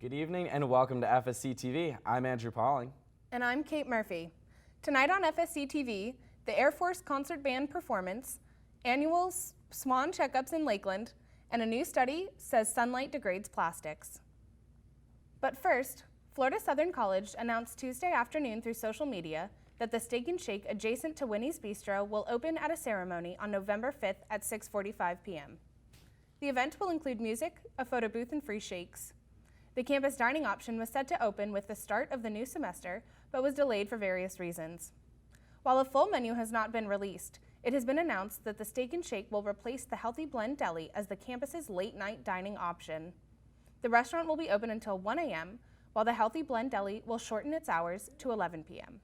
Good evening and welcome to FSC TV. I'm Andrew Pauling. And I'm Kate Murphy. Tonight on FSC TV, the Air Force Concert Band performance, annual Swan checkups in Lakeland, and a new study says sunlight degrades plastics. But first, Florida Southern College announced Tuesday afternoon through social media that the Steak and Shake adjacent to Winnie's Bistro will open at a ceremony on November 5th at 6:45 p.m. The event will include music, a photo booth, and free shakes. The campus dining option was set to open with the start of the new semester, but was delayed for various reasons. While a full menu has not been released, it has been announced that the Steak and Shake will replace the Healthy Blend Deli as the campus's late-night dining option. The restaurant will be open until 1 a.m., while the Healthy Blend Deli will shorten its hours to 11 p.m.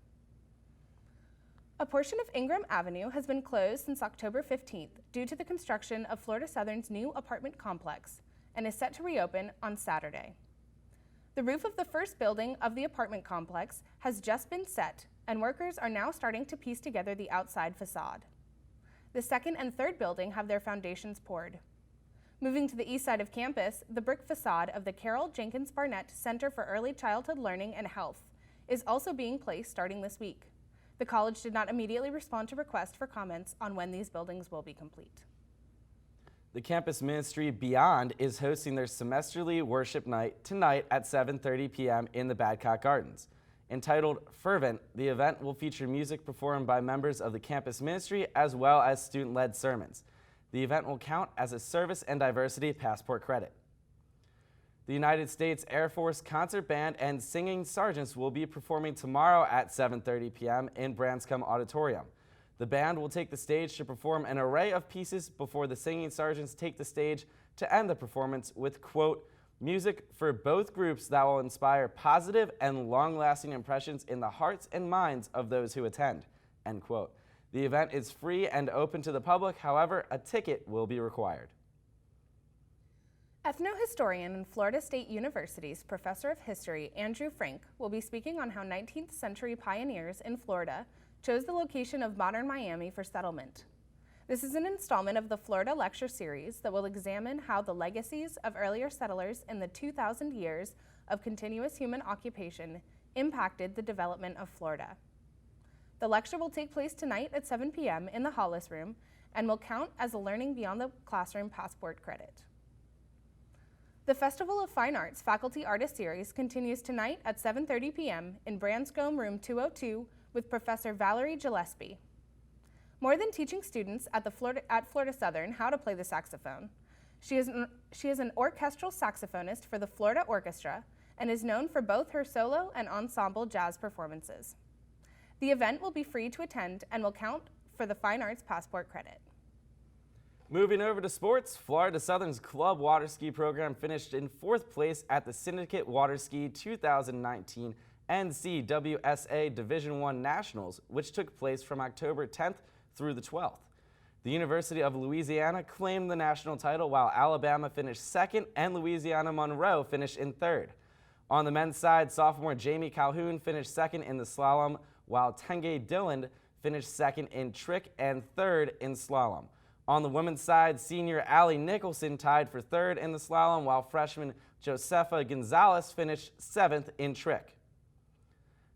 A portion of Ingram Avenue has been closed since October 15th due to the construction of Florida Southern's new apartment complex and is set to reopen on Saturday. The roof of the first building of the apartment complex has just been set, and workers are now starting to piece together the outside facade. The second and third building have their foundations poured. Moving to the east side of campus, the brick facade of the Carol Jenkins Barnett Center for Early Childhood Learning and Health is also being placed starting this week. The college did not immediately respond to requests for comments on when these buildings will be complete. The campus ministry Beyond is hosting their semesterly worship night tonight at 7:30 p.m. in the Badcock Gardens. Entitled Fervent, the event will feature music performed by members of the campus ministry as well as student-led sermons. The event will count as a Service and Diversity Passport credit. The United States Air Force Concert Band and Singing Sergeants will be performing tomorrow at 7:30 p.m. in Branscombe Auditorium. The band will take the stage to perform an array of pieces before the Singing Sergeants take the stage to end the performance with, quote, music for both groups that will inspire positive and long-lasting impressions in the hearts and minds of those who attend, end quote. The event is free and open to the public, however, a ticket will be required. Ethnohistorian and Florida State University's Professor of History, Andrew Frank, will be speaking on how 19th century pioneers in Florida chose the location of modern Miami for settlement. This is an installment of the Florida Lecture Series that will examine how the legacies of earlier settlers in the 2,000 years of continuous human occupation impacted the development of Florida. The lecture will take place tonight at 7 p.m. in the Hollis Room and will count as a Learning Beyond the Classroom Passport credit. The Festival of Fine Arts Faculty Artist Series continues tonight at 7:30 p.m. in Branscombe Room 202 with Professor Valerie Gillespie. More than teaching students at Florida Southern how to play the saxophone, she is an orchestral saxophonist for the Florida Orchestra and is known for both her solo and ensemble jazz performances. The event will be free to attend and will count for the Fine Arts Passport credit. Moving over to sports, Florida Southern's club water ski program finished in 4th place at the Syndicate Water Ski 2019 NCWSA Division I Nationals, which took place from October 10th through the 12th. The University of Louisiana claimed the national title while Alabama finished 2nd and Louisiana Monroe finished in 3rd. On the men's side, sophomore Jamie Calhoun finished 2nd in the slalom, while Tenge Dillon finished 2nd in trick and 3rd in slalom. On the women's side, senior Allie Nicholson tied for 3rd in the slalom, while freshman Josefa Gonzalez finished 7th in trick.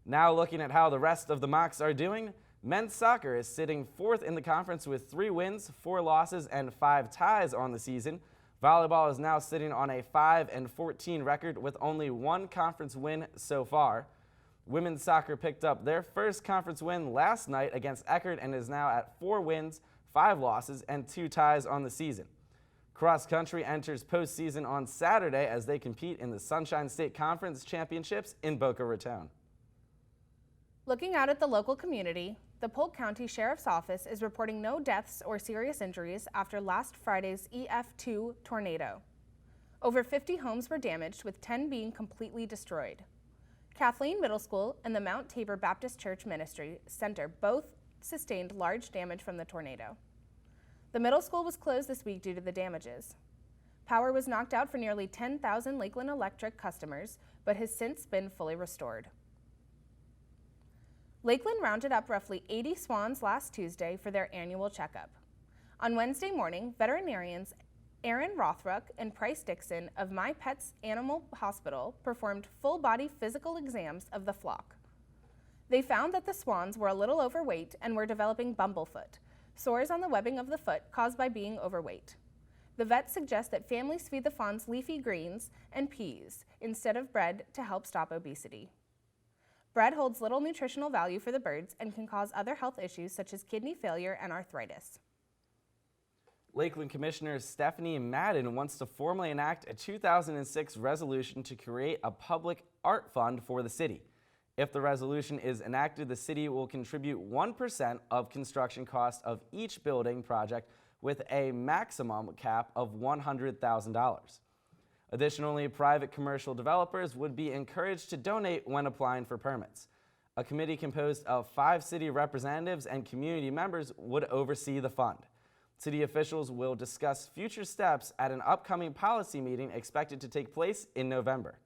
Now looking at how the rest of the Mocs are doing, men's soccer is sitting 4th in the conference with 3 wins, 4 losses, and 5 ties on the season. Volleyball is now sitting on a 5-14 record with only 1 conference win so far. Women's soccer picked up their first conference win last night against Eckerd and is now at 4 wins, 5 losses, and 2 ties on the season. Cross country enters postseason on Saturday as they compete in the Sunshine State Conference Championships in Boca Raton. Looking out at the local community, the Polk County Sheriff's Office is reporting no deaths or serious injuries after last Friday's EF2 tornado. Over 50 homes were damaged, with 10 being completely destroyed. Kathleen Middle School and the Mount Tabor Baptist Church Ministry Center both sustained large damage from the tornado. The middle school was closed this week due to the damages. Power was knocked out for nearly 10,000 Lakeland Electric customers, but has since been fully restored. Lakeland rounded up roughly 80 swans last Tuesday for their annual checkup. On Wednesday morning, veterinarians Aaron Rothruck and Price Dixon of My Pet's Animal Hospital performed full-body physical exams of the flock. They found that the swans were a little overweight and were developing bumblefoot, sores on the webbing of the foot caused by being overweight. The vets suggest that families feed the fawns leafy greens and peas instead of bread to help stop obesity. Bread holds little nutritional value for the birds and can cause other health issues such as kidney failure and arthritis. Lakeland Commissioner Stephanie Madden wants to formally enact a 2006 resolution to create a public art fund for the city. If the resolution is enacted, the city will contribute 1% of construction cost of each building project with a maximum cap of $100,000. Additionally, private commercial developers would be encouraged to donate when applying for permits. A committee composed of 5 city representatives and community members would oversee the fund. City officials will discuss future steps at an upcoming policy meeting expected to take place in November.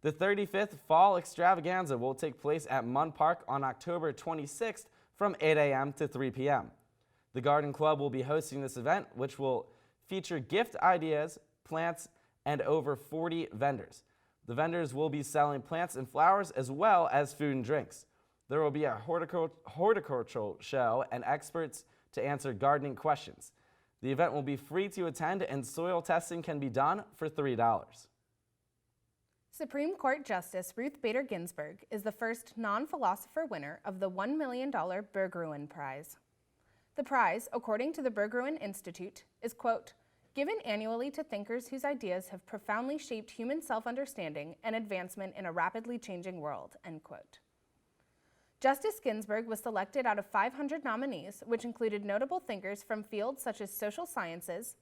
The 35th Fall Extravaganza will take place at Munn Park on October 26th from 8 a.m. to 3 p.m. The Garden Club will be hosting this event, which will feature gift ideas, plants, and over 40 vendors. The vendors will be selling plants and flowers as well as food and drinks. There will be a horticultural show and experts to answer gardening questions. The event will be free to attend and soil testing can be done for $3. Supreme Court Justice Ruth Bader Ginsburg is the first non-philosopher winner of the $1 million Berggruen Prize. The prize, according to the Berggruen Institute, is, quote, given annually to thinkers whose ideas have profoundly shaped human self-understanding and advancement in a rapidly changing world, end quote. Justice Ginsburg was selected out of 500 nominees, which included notable thinkers from fields such as social sciences,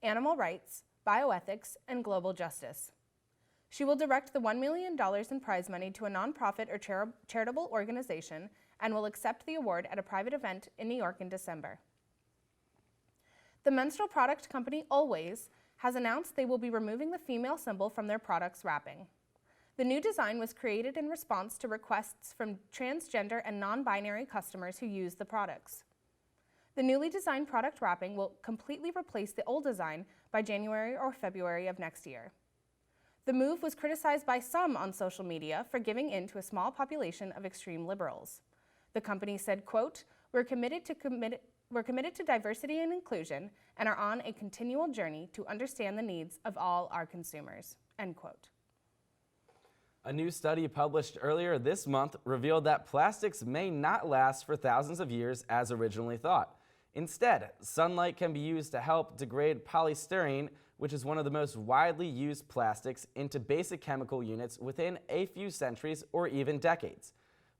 animal rights, bioethics, and global justice. She will direct the $1 million in prize money to a nonprofit or charitable organization and will accept the award at a private event in New York in December. The menstrual product company Always has announced they will be removing the female symbol from their products' wrapping. The new design was created in response to requests from transgender and non-binary customers who use the products. The newly designed product wrapping will completely replace the old design by January or February of next year. The move was criticized by some on social media for giving in to a small population of extreme liberals. The company said, quote, we're committed to diversity and inclusion and are on a continual journey to understand the needs of all our consumers, end quote. A new study published earlier this month revealed that plastics may not last for thousands of years as originally thought. Instead, sunlight can be used to help degrade polystyrene, which is one of the most widely used plastics, into basic chemical units within a few centuries or even decades.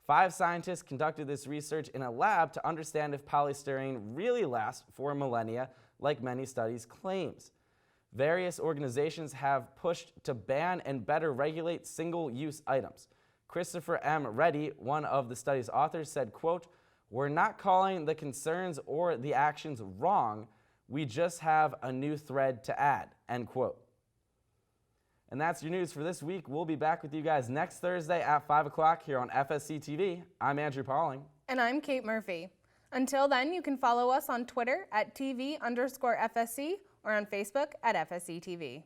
5 scientists conducted this research in a lab to understand if polystyrene really lasts for millennia, like many studies claims. Various organizations have pushed to ban and better regulate single-use items. Christopher M. Reddy, one of the study's authors, said, quote, we're not calling the concerns or the actions wrong, we just have a new thread to add, end quote. And that's your news for this week. We'll be back with you guys next Thursday at 5 o'clock here on FSC TV. I'm Andrew Pauling. And I'm Kate Murphy. Until then, you can follow us on Twitter at TV_FSC or on Facebook at FSC TV.